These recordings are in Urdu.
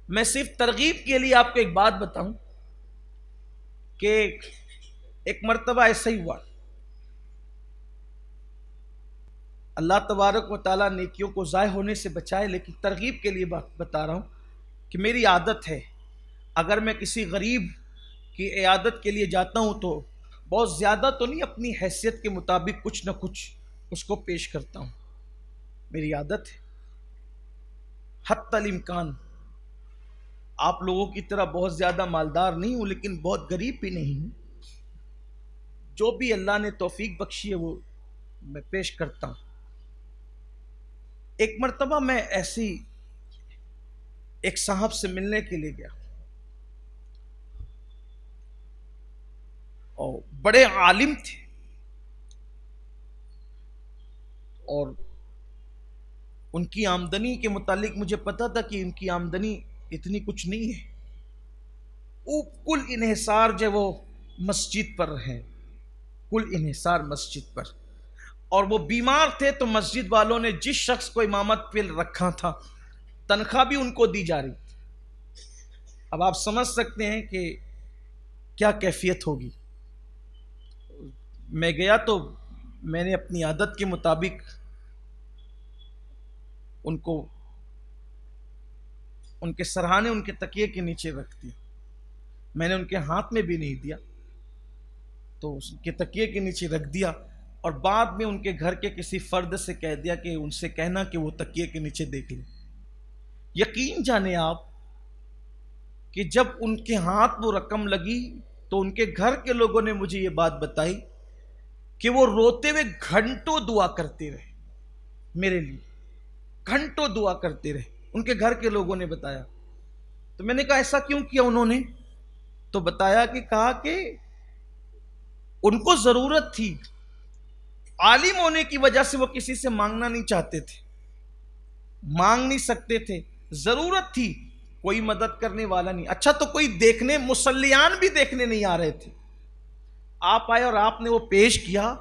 میں صرف ترغیب کے لیے آپ کو ایک بات بتاؤں کہ ایک مرتبہ ایسا ہی ہوا، اللہ تبارک و تعالیٰ نیکیوں کو ضائع ہونے سے بچائے، لیکن ترغیب کے لیے بتا رہا ہوں کہ میری عادت ہے اگر میں کسی غریب کی عیادت کے لیے جاتا ہوں تو بہت زیادہ تو نہیں، اپنی حیثیت کے مطابق کچھ نہ کچھ اس کو پیش کرتا ہوں، میری عادت ہے۔ حتی الامکان آپ لوگوں کی طرح بہت زیادہ مالدار نہیں ہوں، لیکن بہت غریب بھی نہیں ہوں، جو بھی اللہ نے توفیق بخشی ہے وہ میں پیش کرتا ہوں۔ ایک مرتبہ میں ایسی ایک صاحب سے ملنے کے لیے گیا، اور بڑے عالم تھے، اور ان کی آمدنی کے متعلق مجھے پتا تھا کہ ان کی آمدنی اتنی کچھ نہیں ہے، وہ کل انحصار جو وہ مسجد پر ہے، کل انحصار مسجد پر، اور وہ بیمار تھے تو مسجد والوں نے جس شخص کو امامت پہ رکھا تھا تنخواہ بھی ان کو دی جا رہی تھی۔ اب آپ سمجھ سکتے ہیں کہ کیا کیفیت ہوگی۔ میں گیا تو میں نے اپنی عادت کے مطابق ان کو ان کے سرہانے ان کے تکیے کے نیچے رکھ دیا، میں نے ان کے ہاتھ میں بھی نہیں دیا، تو اس کے تکیے کے نیچے رکھ دیا، اور بعد میں ان کے گھر کے کسی فرد سے کہہ دیا کہ ان سے کہنا کہ وہ تکیے کے نیچے دیکھ لیں۔ یقین جانے آپ کہ جب ان کے ہاتھ وہ رقم لگی تو ان کے گھر کے لوگوں نے مجھے یہ بات بتائی کہ وہ روتے ہوئے گھنٹوں دعا کرتے رہے، میرے لیے گھنٹوں دعا کرتے رہے، ان کے گھر کے لوگوں نے بتایا۔ تو میں نے کہا ایسا کیوں کیا انہوں نے؟ تو بتایا کہ کہا کہ ان کو ضرورت تھی، عالم ہونے کی وجہ سے وہ کسی سے مانگنا نہیں چاہتے تھے، مانگ نہیں سکتے تھے، ضرورت تھی، کوئی مدد کرنے والا نہیں۔ اچھا تو کوئی دیکھنے، مصلیان بھی دیکھنے نہیں آ رہے تھے، آپ آئے اور آپ نے وہ پیش کیا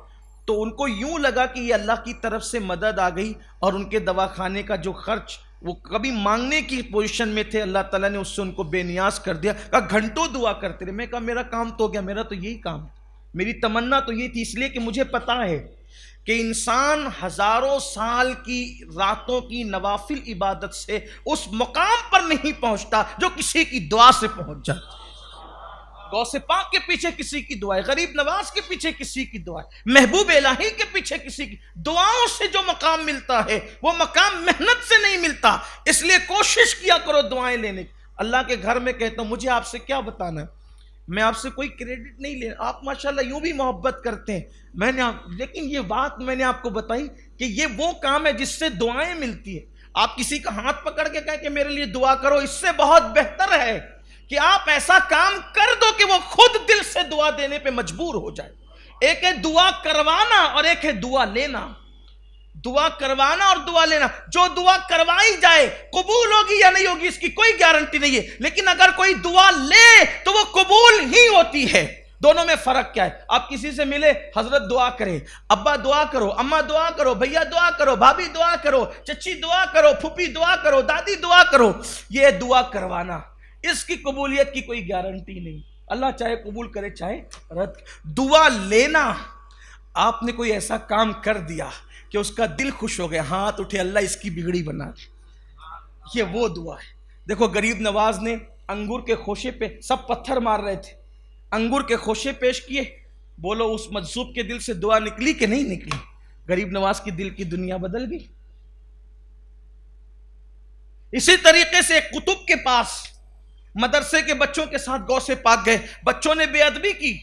تو ان کو یوں لگا کہ یہ اللہ کی طرف سے مدد آ گئی، اور ان کے دواخانے کا جو خرچ وہ کبھی مانگنے کی پوزیشن میں تھے، اللہ تعالیٰ نے اس سے ان کو بے نیاز کر دیا۔ کہا گھنٹوں دعا کرتے رہے۔ میں کہا میرا کام تو ہو گیا، میرا تو یہی کام ہے، میری تمنا تو یہ تھی، اس لیے کہ مجھے پتا ہے کہ انسان ہزاروں سال کی راتوں کی نوافل عبادت سے اس مقام پر نہیں پہنچتا جو کسی کی دعا سے پہنچ جاتا ہے۔ غوث پاک کے پیچھے کسی کی دعا ہے، غریب نواز کے پیچھے کسی کی دعا ہے، محبوب الہی کے پیچھے کسی کی دعاؤں سے جو مقام ملتا ہے وہ مقام محنت سے نہیں ملتا، اس لیے کوشش کیا کرو دعائیں لینے کی۔ اللہ کے گھر میں کہتا ہوں مجھے آپ سے کیا بتانا ہے، میں آپ سے کوئی کریڈٹ نہیں لے، آپ ماشاءاللہ یوں بھی محبت کرتے ہیں، لیکن یہ بات میں نے آپ کو بتائی کہ یہ وہ کام ہے جس سے دعائیں ملتی ہیں۔ آپ کسی کا ہاتھ پکڑ کے کہیں کہ میرے لیے دعا کرو، اس سے بہت بہتر ہے کہ آپ ایسا کام کر دو کہ وہ خود دل سے دعا دینے پہ مجبور ہو جائے۔ ایک ہے دعا کروانا اور ایک ہے دعا لینا۔ دعا کروانا اور دعا لینا، جو دعا کروائی جائے قبول ہوگی یا نہیں ہوگی اس کی کوئی گارنٹی نہیں ہے، لیکن اگر کوئی دعا لے تو وہ قبول ہی ہوتی ہے۔ دونوں میں فرق کیا ہے؟ آپ کسی سے ملے، حضرت دعا کرے، ابا دعا کرو، اماں دعا کرو، بھیا دعا کرو، بھابھی دعا کرو، چچی دعا کرو، پھوپھی دعا کرو، دادی دعا کرو، یہ دعا کروانا، اس کی قبولیت کی کوئی گارنٹی نہیں، اللہ چاہے قبول کرے چاہے رد۔ دعا لینا، آپ نے کوئی ایسا کام کر دیا کہ اس کا دل خوش ہو گیا، ہاتھ اٹھے اللہ اس کی بگڑی بنا دی، یہ وہ دعا ہے۔ دیکھو غریب نواز نے انگور کے خوشے پہ، سب پتھر مار رہے تھے، انگور کے خوشے پیش کیے، بولو اس مجذوب کے دل سے دعا نکلی کہ نہیں نکلی؟ غریب نواز کی دل کی دنیا بدل گئی۔ اسی طریقے سے قطب کے پاس مدرسے کے بچوں کے ساتھ غوث پاک گئے، بچوں نے بے ادبی کی،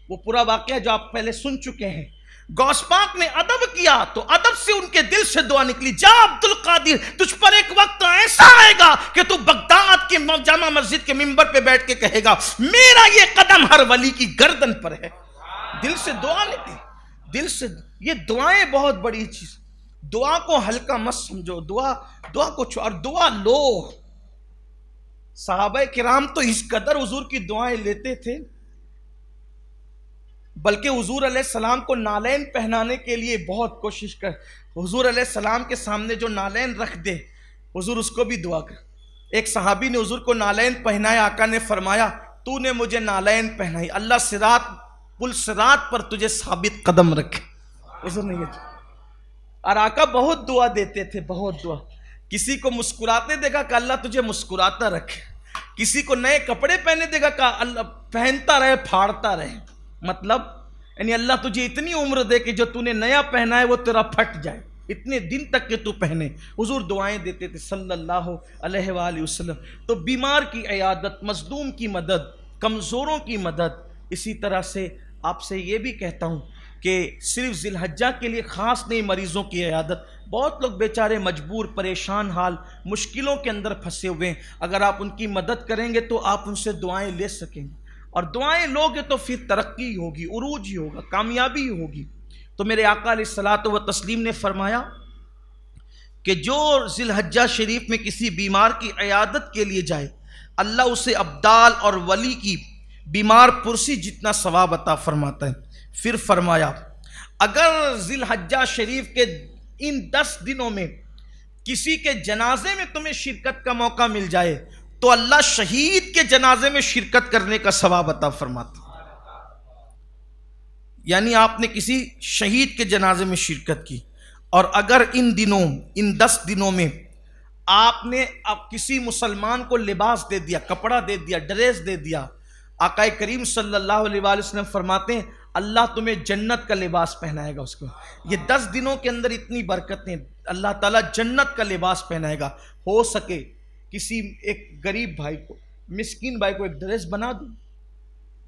وہ پورا واقعہ جو آپ پہلے سن چکے ہیں۔ غوث پاک نے ادب کیا تو ادب سے ان کے دل سے دعا نکلی، جا عبد القادر تجھ پر ایک وقت ایسا آئے گا کہ تو بغداد کے جامع مسجد کے منبر پہ بیٹھ کے کہے گا میرا یہ قدم ہر ولی کی گردن پر ہے۔ دل سے دعا نکلی، دل سے۔ یہ دعائیں بہت بڑی چیز، دعا کو ہلکا مت سمجھو، دعا کو اور دعا لو۔ صحابہ کرام تو اس قدر حضور کی دعائیں لیتے تھے، بلکہ حضور علیہ السلام کو نالین پہنانے کے لیے بہت کوشش کر، حضور علیہ السلام کے سامنے جو نالین رکھ دے حضور اس کو بھی دعا کر۔ ایک صحابی نے حضور کو نالین پہنائے، آقا نے فرمایا تو نے مجھے نالین پہنائی، اللہ صراط پل صراط پر تجھے ثابت قدم رکھے۔ حضور نے یہ، اور آقا بہت دعا دیتے تھے، بہت دعا، کسی کو مسکراتے دیکھا کہ اللہ تجھے مسکراتا رکھے، کسی کو نئے کپڑے پہنے دیکھا کہ اللہ پہنتا رہے پھاڑتا رہے، مطلب یعنی اللہ تجھے اتنی عمر دے کہ جو تو نے نیا پہنا ہے وہ تیرا پھٹ جائے، اتنے دن تک کہ تو پہنے۔ حضور دعائیں دیتے تھے صلی اللہ علیہ وآلہ وسلم۔ تو بیمار کی عیادت، مظلوم کی مدد، کمزوروں کی مدد۔ اسی طرح سے آپ سے یہ بھی کہتا ہوں کہ صرف ذی الحجہ کے لیے خاص نہیں مریضوں کی عیادت، بہت لوگ بیچارے مجبور، پریشان حال، مشکلوں کے اندر پھنسے ہوئے ہیں، اگر آپ ان کی مدد کریں گے تو آپ ان سے دعائیں لے سکیں گے، اور دعائیں لوگے تو پھر ترقی ہوگی، عروج ہی ہوگا، کامیابی ہوگی۔ تو میرے آقا علیہ الصلوۃ والتسلیم نے فرمایا کہ جو ذی الحجہ شریف میں کسی بیمار کی عیادت کے لیے جائے، اللہ اسے ابدال اور ولی کی بیمار پرسی جتنا ثواب عطا فرماتا ہے۔ پھر فرمایا اگر ذی الحجہ شریف کے ان 10 دنوں میں کسی کے جنازے میں تمہیں شرکت کا موقع مل جائے تو اللہ شہید کے جنازے میں شرکت کرنے کا ثواب عطا فرماتا ہے۔ یعنی آپ نے کسی شہید کے جنازے میں شرکت کی، اور اگر ان 10 دنوں میں آپ نے اب کسی مسلمان کو لباس دے دیا، کپڑا دے دیا، ڈریس دے دیا، آقا کریم صلی اللہ علیہ وآلہ وسلم فرماتے ہیں اللہ تمہیں جنت کا لباس پہنائے گا اس کو۔ یہ 10 دنوں کے اندر اتنی برکتیں، اللہ تعالیٰ جنت کا لباس پہنائے گا۔ ہو سکے کسی ایک غریب بھائی کو، مسکین بھائی کو ایک ڈریس بنا دوں،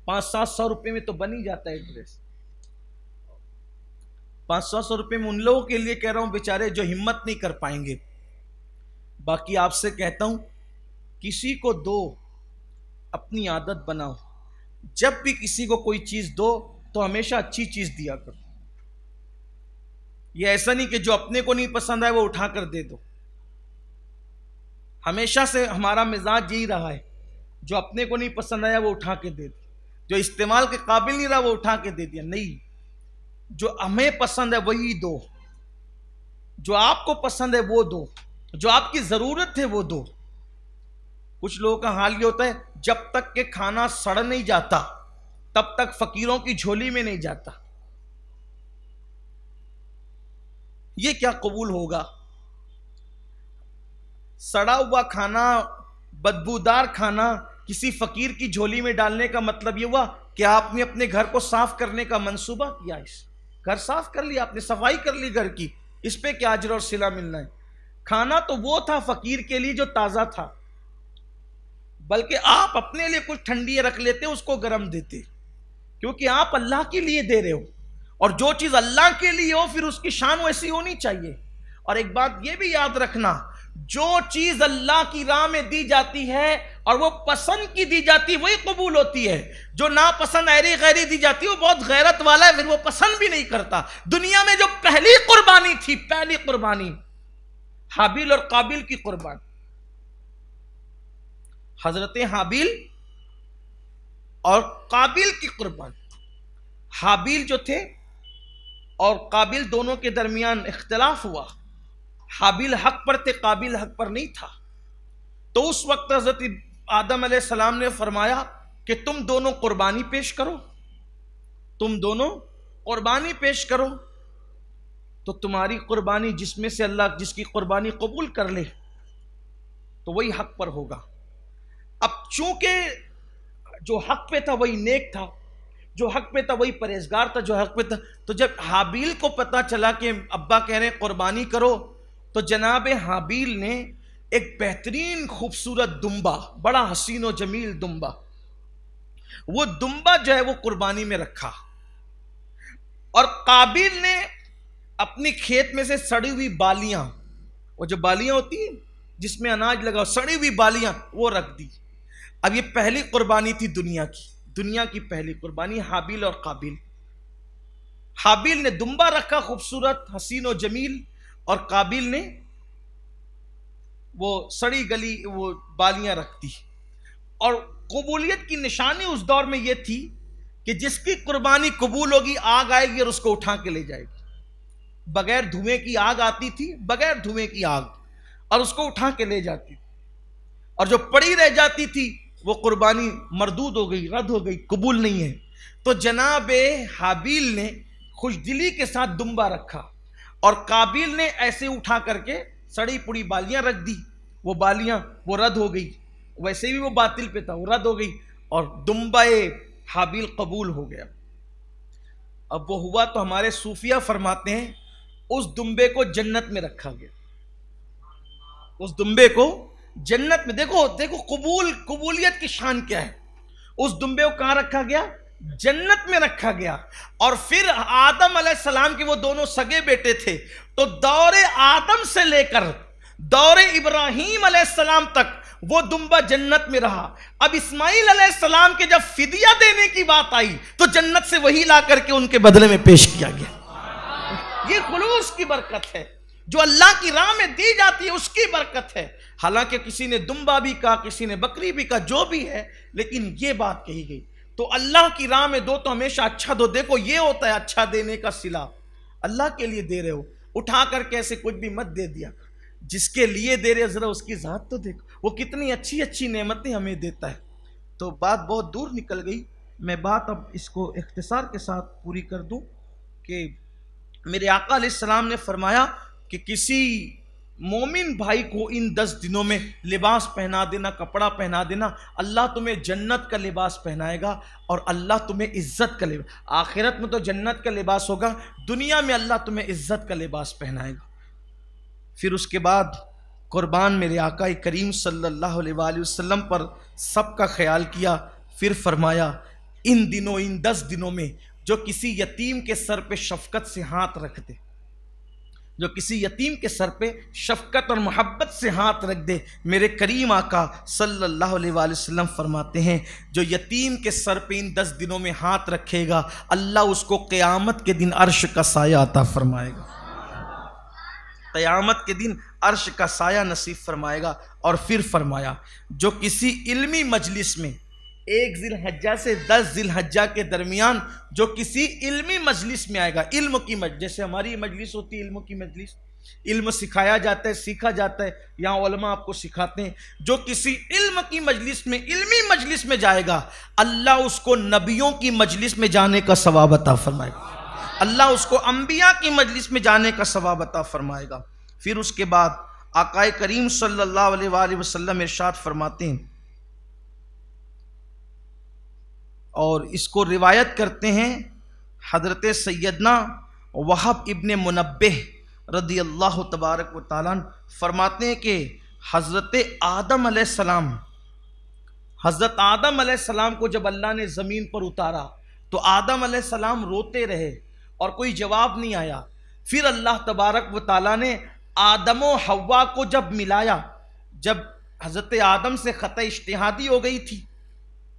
500-700 روپے میں تو بن ہی جاتا ہے ایک ڈریس، 500 روپے میں ان لوگوں کے لیے کہہ رہا ہوں بیچارے جو ہمت نہیں کر پائیں گے۔ باقی آپ سے کہتا ہوں کسی کو دو، اپنی عادت بناؤ، جب بھی کسی کو کوئی چیز دو تو ہمیشہ اچھی چیز دیا کرو۔ یہ ایسا نہیں کہ جو اپنے کو نہیں پسند آئے وہ اٹھا کر دے دو۔ ہمیشہ سے ہمارا مزاج یہی رہا ہے، جو اپنے کو نہیں پسند آیا وہ اٹھا کے دے دو، جو استعمال کے قابل نہیں رہا وہ اٹھا کے دے دیا، نہیں، جو ہمیں پسند ہے وہی دو، جو آپ کو پسند ہے وہ دو، جو آپ کی ضرورت ہے وہ دو۔ کچھ لوگوں کا حال یہ ہوتا ہے جب تک کہ کھانا سڑ نہیں جاتا تب تک فقیروں کی جھولی میں نہیں جاتا۔ یہ کیا قبول ہوگا؟ سڑا ہوا کھانا، بدبودار کھانا کسی فقیر کی جھولی میں ڈالنے کا مطلب یہ ہوا کہ آپ نے اپنے گھر کو صاف کرنے کا منصوبہ کیا، گھر صاف کر لیا، آپ نے صفائی کر لی گھر کی، اس پہ کیا اجر اور صلہ ملنا ہے؟ کھانا تو وہ تھا فقیر کے لیے جو تازہ تھا، بلکہ آپ اپنے لیے کچھ ٹھنڈی رکھ لیتے اس کو گرم دیتے، کیونکہ آپ اللہ کے لیے دے رہے ہو، اور جو چیز اللہ کے لیے ہو پھر اس کی شان ویسی ہونی چاہیے۔ اور ایک بات یہ بھی یاد رکھنا، جو چیز اللہ کی راہ میں دی جاتی ہے اور وہ پسند کی دی جاتی وہی قبول ہوتی ہے، جو ناپسند ایری غیری دی جاتی ہے وہ بہت غیرت والا ہے، پھر وہ پسند بھی نہیں کرتا۔ دنیا میں جو پہلی قربانی تھی، پہلی قربانی حابیل اور قابیل کی قربانی، حضرت حابیل اور قابیل کی قربانی۔ حابیل جو تھے اور قابیل دونوں کے درمیان اختلاف ہوا، حابیل حق پر تھے، قابیل حق پر نہیں تھا، تو اس وقت حضرت آدم علیہ السلام نے فرمایا کہ تم دونوں قربانی پیش کرو، تم دونوں قربانی پیش کرو، تو تمہاری قربانی جس میں سے اللہ جس کی قربانی قبول کر لے تو وہی حق پر ہوگا۔ اب چونکہ جو حق پہ تھا وہی نیک تھا، جو حق پہ تھا وہی پرہیزگار تھا، جو حق پہ تھا، تو جب حابیل کو پتا چلا کہ ابا کہہ رہے ہیں قربانی کرو، تو جناب حابیل نے ایک بہترین خوبصورت دمبا، بڑا حسین و جمیل دمبا، وہ دمبا جو ہے وہ قربانی میں رکھا، اور قابیل نے اپنی کھیت میں سے سڑی ہوئی بالیاں، وہ جو بالیاں ہوتی ہیں جس میں اناج لگا، سڑی ہوئی بالیاں وہ رکھ دی۔ اب یہ پہلی قربانی تھی دنیا کی پہلی قربانی، حابیل اور قابیل۔ حابیل نے دمبا رکھا خوبصورت حسین و جمیل، اور قابیل نے وہ سڑی گلی وہ بالیاں رکھ دی۔ اور قبولیت کی نشانی اس دور میں یہ تھی کہ جس کی قربانی قبول ہوگی آگ آئے گی اور اس کو اٹھا کے لے جائے گی، بغیر دھوئیں کی آگ آتی تھی، بغیر دھوئیں کی آگ، اور اس کو اٹھا کے لے جاتی تھی۔ اور جو پڑی رہ جاتی تھی وہ قربانی مردود ہو گئی، رد ہو گئی، قبول نہیں ہے۔ تو جناب حابیل نے خوش دلی کے ساتھ دمبا رکھا اور قابیل نے ایسے اٹھا کر کے سڑی پڑی بالیاں رکھ دی، وہ بالیاں وہ رد ہو گئی، ویسے بھی وہ باطل پہ تھا، وہ رد ہو گئی اور دمبا حابیل قبول ہو گیا۔ اب وہ ہوا تو ہمارے صوفیہ فرماتے ہیں اس دمبے کو جنت میں رکھا گیا، اس دمبے کو جنت میں، دیکھو قبولیت کی شان کیا ہے۔ اس دمبے کو کہاں رکھا گیا؟ جنت میں رکھا گیا۔ اور پھر آدم علیہ السلام کے وہ دونوں سگے بیٹے تھے، تو دور آدم سے لے کر دور ابراہیم علیہ السلام تک وہ دمبا جنت میں رہا۔ اب اسماعیل علیہ السلام کے جب فدیہ دینے کی بات آئی تو جنت سے وہی لا کر کے ان کے بدلے میں پیش کیا گیا۔ یہ خلوص کی برکت ہے، جو اللہ کی راہ میں دی جاتی ہے اس کی برکت ہے۔ حالانکہ کسی نے دمبا بھی کہا، کسی نے بکری بھی کہا، جو بھی ہے، لیکن یہ بات کہی گئی۔ تو اللہ کی راہ میں دو تو ہمیشہ اچھا دو۔ دیکھو یہ ہوتا ہے اچھا دینے کا صلہ، اللہ کے لیے دے رہے ہو، اٹھا کر کے ایسے کچھ بھی مت دے دیا۔ جس کے لیے دے رہے ذرا اس کی ذات تو دیکھو، وہ کتنی اچھی اچھی نعمتیں ہمیں دیتا ہے۔ تو بات بہت دور نکل گئی، میں بات اب اس کو اختصار کے ساتھ پوری کر دوں کہ میرے آقا علیہ السلام نے فرمایا کہ کسی مومن بھائی کو ان 10 دنوں میں لباس پہنا دینا، کپڑا پہنا دینا، اللہ تمہیں جنت کا لباس پہنائے گا اور اللہ تمہیں عزت کا لباس، آخرت میں تو جنت کا لباس ہوگا، دنیا میں اللہ تمہیں عزت کا لباس پہنائے گا۔ پھر اس کے بعد قربان میرے آقا کریم صلی اللہ علیہ وآلہ وسلم پر سب کا خیال کیا، پھر فرمایا ان دنوں، ان 10 دنوں میں جو کسی یتیم کے سر پہ شفقت سے ہاتھ رکھ دے، جو کسی یتیم کے سر پہ شفقت اور محبت سے ہاتھ رکھ دے، میرے کریم آقا صلی اللہ علیہ وآلہ وسلم فرماتے ہیں جو یتیم کے سر پہ ان 10 دنوں میں ہاتھ رکھے گا اللہ اس کو قیامت کے دن عرش کا سایہ عطا فرمائے گا، قیامت کے دن عرش کا سایہ نصیب فرمائے گا۔ اور پھر فرمایا جو کسی علمی مجلس میں 1 ذی الحجہ سے 10 ذی الحجہ کے درمیان جو کسی علمی مجلس میں آئے گا، علم کی مجلس، جیسے ہماری مجلس ہوتی ہے علم کی مجلس، علم سکھایا جاتا ہے، سیکھا جاتا ہے، یہاں علماء آپ کو سکھاتے ہیں، جو کسی علم کی مجلس میں، علمی مجلس میں جائے گا اللہ اس کو نبیوں کی مجلس میں جانے کا ثواب عطا فرمائے گا، اللہ اس کو انبیاء کی مجلس میں جانے کا ثواب عطا فرمائے گا۔ پھر اس کے بعد آقا کریم صلی اللہ علیہ وآلہ وسلم ارشاد فرماتے ہیں اور اس کو روایت کرتے ہیں حضرت سیدنا وہب ابن منبہ رضی اللہ تبارک و تعالیٰ فرماتے ہیں کہ حضرت آدم علیہ السلام کو جب اللہ نے زمین پر اتارا تو آدم علیہ السلام روتے رہے اور کوئی جواب نہیں آیا۔ پھر اللہ تبارک و تعالیٰ نے آدم و حوا کو جب ملایا، جب حضرت آدم سے خطا اجتہادی ہو گئی تھی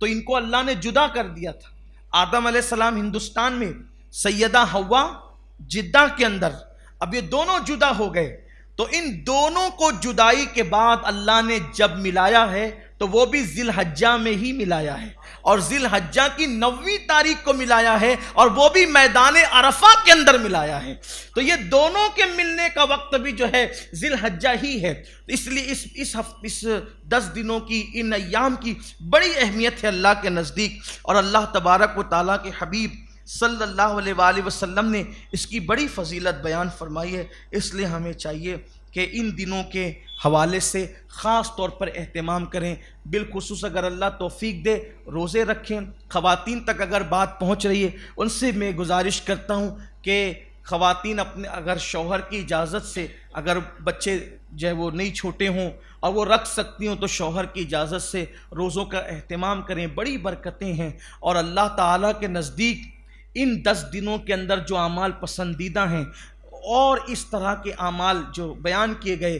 تو ان کو اللہ نے جدا کر دیا تھا، آدم علیہ السلام ہندوستان میں، سیدہ حوا جدہ کے اندر، اب یہ دونوں جدا ہو گئے، تو ان دونوں کو جدائی کے بعد اللہ نے جب ملایا ہے تو وہ بھی ذی الحجہ میں ہی ملایا ہے، اور ذی الحجہ کی 9ویں تاریخ کو ملایا ہے، اور وہ بھی میدان عرفہ کے اندر ملایا ہے، تو یہ دونوں کے ملنے کا وقت بھی جو ہے ذی الحجہ ہی ہے۔ اس لیے اس 10 دنوں کی، ان ایام کی بڑی اہمیت ہے اللہ کے نزدیک، اور اللہ تبارک و تعالیٰ کے حبیب صلی اللہ علیہ وآلہ وسلم نے اس کی بڑی فضیلت بیان فرمائی ہے۔ اس لیے ہمیں چاہیے کہ ان دنوں کے حوالے سے خاص طور پر اہتمام کریں، بالخصوص اگر اللہ توفیق دے روزے رکھیں۔ خواتین تک اگر بات پہنچ رہی ہے ان سے میں گزارش کرتا ہوں کہ خواتین اپنے اگر شوہر کی اجازت سے، اگر بچے جو ہے وہ نہیں چھوٹے ہوں اور وہ رکھ سکتی ہوں تو شوہر کی اجازت سے روزوں کا اہتمام کریں، بڑی برکتیں ہیں، اور اللہ تعالیٰ کے نزدیک ان 10 دنوں کے اندر جو اعمال پسندیدہ ہیں اور اس طرح کے اعمال جو بیان کیے گئے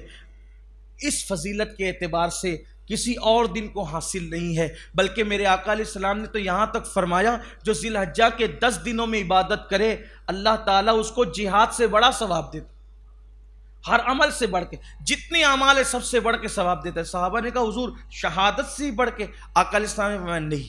اس فضیلت کے اعتبار سے کسی اور دن کو حاصل نہیں ہے، بلکہ میرے آقا علیہ السلام نے تو یہاں تک فرمایا جو ذی الحجہ کے 10 دنوں میں عبادت کرے اللہ تعالیٰ اس کو جہاد سے بڑا ثواب دیتا، ہر عمل سے بڑھ کے، جتنے اعمال ہے سب سے بڑھ کے ثواب دیتا ہے۔ صحابہ نے کہا حضور شہادت سے ہی بڑھ کے؟ آقا علیہ السلام نے فرمایا نہیں،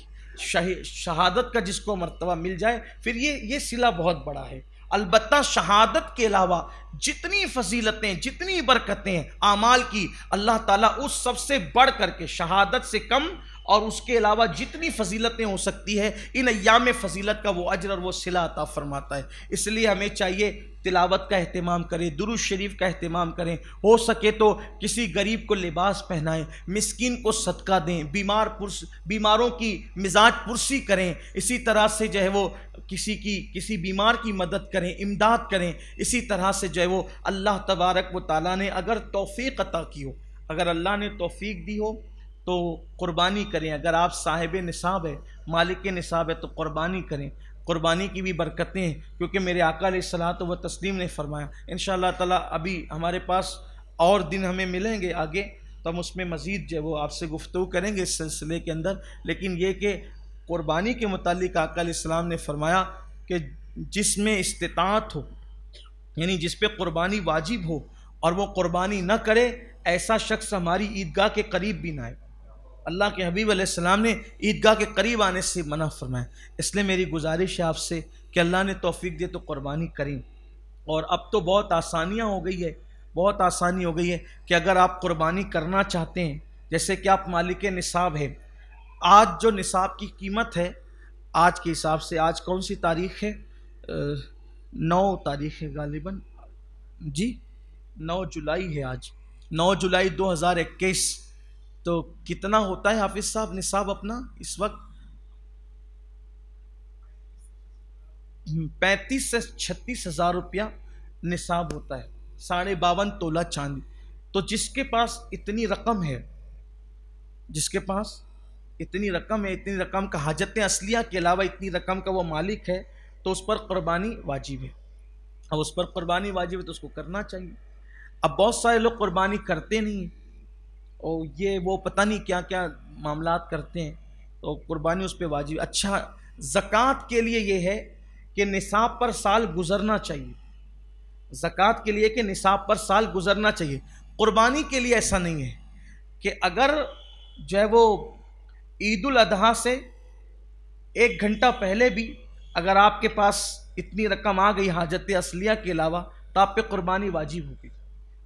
شہادت کا جس کو مرتبہ مل جائے پھر یہ صلہ بہت بڑا ہے، البتہ شہادت کے علاوہ جتنی فضیلتیں، جتنی برکتیں اعمال کی، اللہ تعالیٰ اس سب سے بڑھ کر کے شہادت سے کم اور اس کے علاوہ جتنی فضیلتیں ہو سکتی ہے ان ایام فضیلت کا وہ اجر اور وہ صلہ عطا فرماتا ہے۔ اس لیے ہمیں چاہیے تلاوت کا اہتمام کریں، درود شریف کا اہتمام کریں، ہو سکے تو کسی غریب کو لباس پہنائیں، مسکین کو صدقہ دیں، بیماروں کی مزاج پرسی کریں، اسی طرح سے جو ہے وہ کسی بیمار کی مدد کریں، امداد کریں، اسی طرح سے جو ہے وہ اللہ تبارک و تعالیٰ نے اگر توفیق عطا کی ہو، اگر اللہ نے توفیق دی ہو تو قربانی کریں۔ اگر آپ صاحب نصاب ہے، مالک نصاب ہے تو قربانی کریں، قربانی کی بھی برکتیں ہیں، کیونکہ میرے آقا علیہ الصلوۃ والتسلیم نے فرمایا انشاءاللہ تعالیٰ ابھی ہمارے پاس اور دن ہمیں ملیں گے آگے تو ہم اس میں مزید جو ہے وہ آپ سے گفتگو کریں گے اس سلسلے کے اندر، لیکن یہ کہ قربانی کے متعلق آقا علیہ السلام نے فرمایا کہ جس میں استطاعت ہو، یعنی جس پہ قربانی واجب ہو اور وہ قربانی نہ کرے، ایسا شخص ہماری عیدگاہ کے قریب بھی نہ آئے۔ اللہ کے حبیب علیہ السلام نے عیدگاہ کے قریب آنے سے منع فرمایا۔ اس لیے میری گزارش ہے آپ سے کہ اللہ نے توفیق دے تو قربانی کریں۔ اور اب تو بہت آسانیاں ہو گئی ہے، بہت آسانی ہو گئی ہے کہ اگر آپ قربانی کرنا چاہتے ہیں، جیسے کہ آپ مالک نصاب ہے، آج جو نصاب کی قیمت ہے آج کے حساب سے، آج کون سی تاریخ ہے؟ 9 تاریخ ہے غالباً، جی 9 جولائی ہے آج، 9 جولائی 2021۔ تو کتنا ہوتا ہے حافظ صاحب نصاب اپنا اس وقت؟ 35 سے 36 ہزار روپیہ نصاب ہوتا ہے، 52.5 تولہ چاندی۔ تو جس کے پاس اتنی رقم ہے، جس کے پاس اتنی رقم ہے، اتنی رقم کا حاجت اصلیہ کے علاوہ اتنی رقم کا وہ مالک ہے، تو اس پر قربانی واجب ہے۔ اب اس پر قربانی واجب ہے تو اس کو کرنا چاہیے۔ اب بہت سارے لوگ قربانی کرتے نہیں ہیں اور یہ وہ پتہ نہیں کیا کیا معاملات کرتے ہیں، تو قربانی اس پہ واجب۔ اچھا، زکوٰۃ کے لیے یہ ہے کہ نصاب پر سال گزرنا چاہیے، زکوٰۃ کے لیے کہ نصاب پر سال گزرنا چاہیے۔ قربانی کے لیے ایسا نہیں ہے کہ اگر جو ہے وہ عید الاضحیٰ سے 1 گھنٹہ پہلے بھی اگر آپ کے پاس اتنی رقم آ گئی حاجت اصلیہ کے علاوہ تو آپ پہ قربانی واجب ہوگی،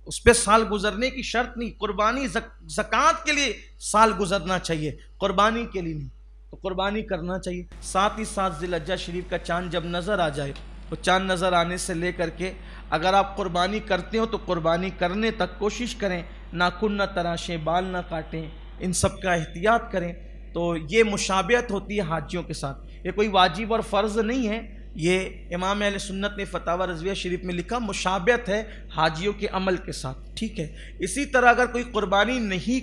اس پہ سال گزرنے کی شرط نہیں۔ قربانی زکوٰۃ کے لیے سال گزرنا چاہیے، قربانی کے لیے نہیں، تو قربانی کرنا چاہیے۔ ساتھ ہی ساتھ ذی الحجہ شریف کا چاند جب نظر آ جائے تو چاند نظر آنے سے لے کر کے اگر آپ قربانی کرتے ہو تو قربانی کرنے تک کوشش کریں ناخن نہ تراشیں، بال نہ کاٹیں، ان سب کا احتیاط کریں۔ تو یہ مشابہت ہوتی ہے حاجیوں کے ساتھ، یہ کوئی واجب اور فرض نہیں ہے، یہ امام اہل سنت نے فتاوی رضویہ شریف میں لکھا مشابہت ہے حاجیوں کے عمل کے ساتھ، ٹھیک ہے۔ اسی طرح اگر کوئی قربانی نہیں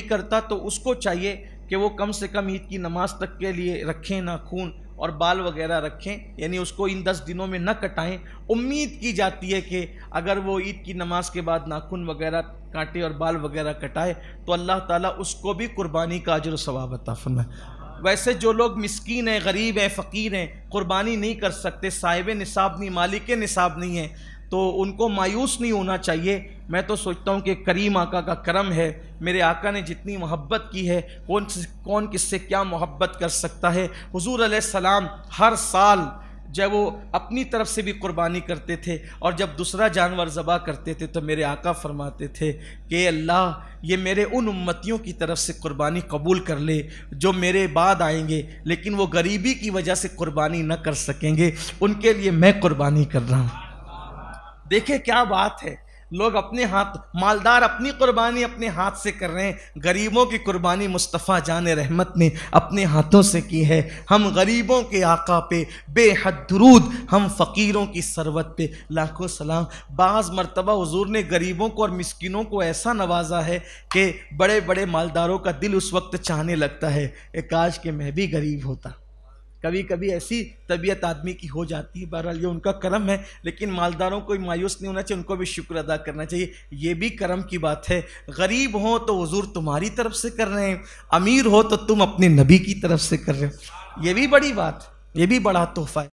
کرتا تو اس کو چاہیے کہ وہ کم سے کم عید کی نماز تک کے لیے رکھیں ناخن اور بال وغیرہ رکھیں، یعنی اس کو ان 10 دنوں میں نہ کٹائیں۔ امید کی جاتی ہے کہ اگر وہ عید کی نماز کے بعد ناخن وغیرہ کاٹے اور بال وغیرہ کٹائے تو اللہ تعالیٰ اس کو بھی قربانی کا اجر و ثواب عطا فرمائے۔ ویسے جو لوگ مسکین ہیں، غریب ہیں، فقیر ہیں، قربانی نہیں کر سکتے، صاحب نصاب نہیں، مالک نصاب نہیں ہیں، تو ان کو مایوس نہیں ہونا چاہیے۔ میں تو سوچتا ہوں کہ کریم آقا کا کرم ہے، میرے آقا نے جتنی محبت کی ہے کون کس سے کیا محبت کر سکتا ہے۔ حضور علیہ السلام ہر سال جب وہ اپنی طرف سے بھی قربانی کرتے تھے اور جب دوسرا جانور ذبح کرتے تھے تو میرے آقا فرماتے تھے کہ اللہ یہ میرے ان امتیوں کی طرف سے قربانی قبول کر لے جو میرے بعد آئیں گے لیکن وہ غریبی کی وجہ سے قربانی نہ کر سکیں گے، ان کے لیے میں قربانی کر رہا ہوں۔ دیکھیں کیا بات ہے، لوگ اپنے ہاتھ، مالدار اپنی قربانی اپنے ہاتھ سے کر رہے ہیں، غریبوں کی قربانی مصطفیٰ جان رحمت نے اپنے ہاتھوں سے کی ہے۔ ہم غریبوں کے آقا پہ بے حد درود، ہم فقیروں کی ثروت پہ لاکھوں سلام۔ بعض مرتبہ حضور نے غریبوں کو اور مسکینوں کو ایسا نوازا ہے کہ بڑے بڑے مالداروں کا دل اس وقت چاہنے لگتا ہے کہ کاش کہ میں بھی غریب ہوتا۔ کبھی کبھی ایسی طبیعت آدمی کی ہو جاتی ہے، بہرحال یہ ان کا کرم ہے، لیکن مالداروں کو مایوس نہیں ہونا چاہیے، ان کو بھی شکر ادا کرنا چاہیے، یہ بھی کرم کی بات ہے۔ غریب ہو تو حضور تمہاری طرف سے کر رہے ہیں، امیر ہو تو تم اپنے نبی کی طرف سے کر رہے ہو، یہ بھی بڑی بات، یہ بھی بڑا تحفہ ہے۔